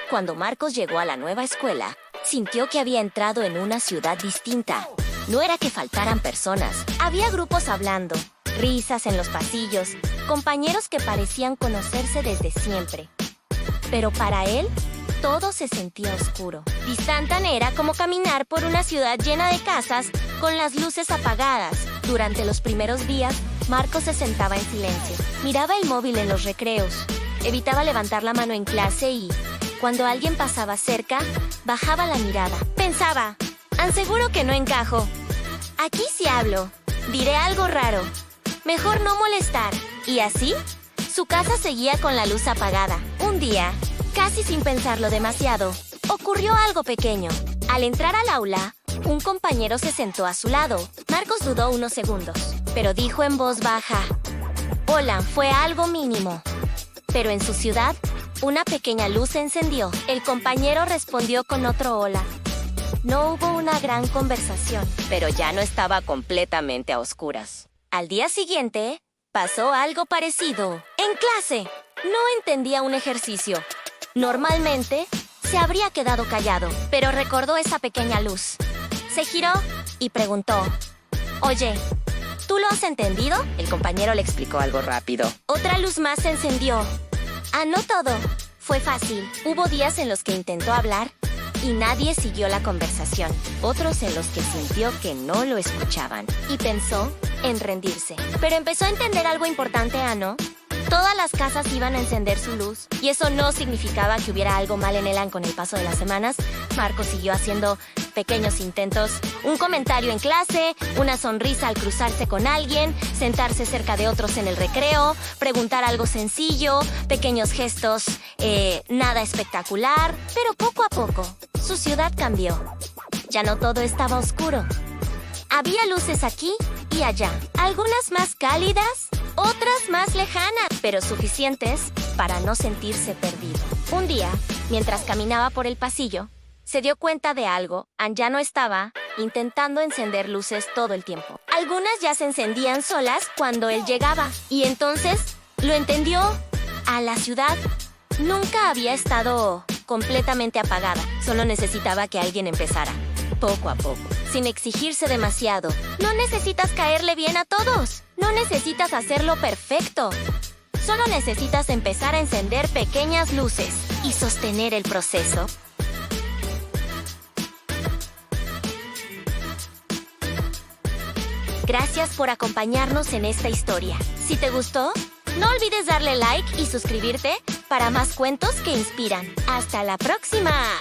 Cuando Marcos llegó a la nueva escuela, sintió que había entrado en una ciudad distinta. No era que faltaran personas, había grupos hablando, risas en los pasillos, compañeros que parecían conocerse desde siempre. Pero para él, todo se sentía oscuro. Distantan era como caminar por una ciudad llena de casas con las luces apagadas. Durante los primeros días, Marcos se sentaba en silencio. Miraba el móvil en los recreos. Evitaba levantar la mano en clase y, cuando alguien pasaba cerca, bajaba la mirada. Pensaba, «Aseguro que no encajo. Aquí sí hablo. Diré algo raro. Mejor no molestar». Y así, su casa seguía con la luz apagada. Un día, casi sin pensarlo demasiado, ocurrió algo pequeño. Al entrar al aula, un compañero se sentó a su lado. Marcos dudó unos segundos, pero dijo en voz baja, «Hola», fue algo mínimo. Pero en su ciudad, una pequeña luz se encendió. El compañero respondió con otro hola. No hubo una gran conversación, pero ya no estaba completamente a oscuras. Al día siguiente, pasó algo parecido. En clase, no entendía un ejercicio. Normalmente, se habría quedado callado, pero recordó esa pequeña luz. Se giró y preguntó, «Oye, ¿tú lo has entendido?». El compañero le explicó algo rápido. Otra luz más se encendió. «Ah, no todo. Fue fácil. Hubo días en los que intentó hablar y nadie siguió la conversación. Otros en los que sintió que no lo escuchaban y pensó en rendirse. Pero empezó a entender algo importante, ¿no? Todas las casas iban a encender su luz y eso no significaba que hubiera algo mal en él. Con el paso de las semanas, Marcos siguió haciendo pequeños intentos. Un comentario en clase, una sonrisa al cruzarse con alguien, sentarse cerca de otros en el recreo, preguntar algo sencillo, pequeños gestos, nada espectacular. Pero poco a poco, su ciudad cambió. Ya no todo estaba oscuro. Había luces aquí y allá, algunas más cálidas, otras más lejanas, pero suficientes para no sentirse perdido. Un día, mientras caminaba por el pasillo, se dio cuenta de algo. Ya no estaba intentando encender luces todo el tiempo. Algunas ya se encendían solas cuando él llegaba. Y entonces lo entendió. A la ciudad nunca había estado completamente apagada. Solo necesitaba que alguien empezara. Poco a poco, sin exigirse demasiado. No necesitas caerle bien a todos. No necesitas hacerlo perfecto. Solo necesitas empezar a encender pequeñas luces y sostener el proceso. Gracias por acompañarnos en esta historia. Si te gustó, no olvides darle like y suscribirte para más cuentos que inspiran. ¡Hasta la próxima!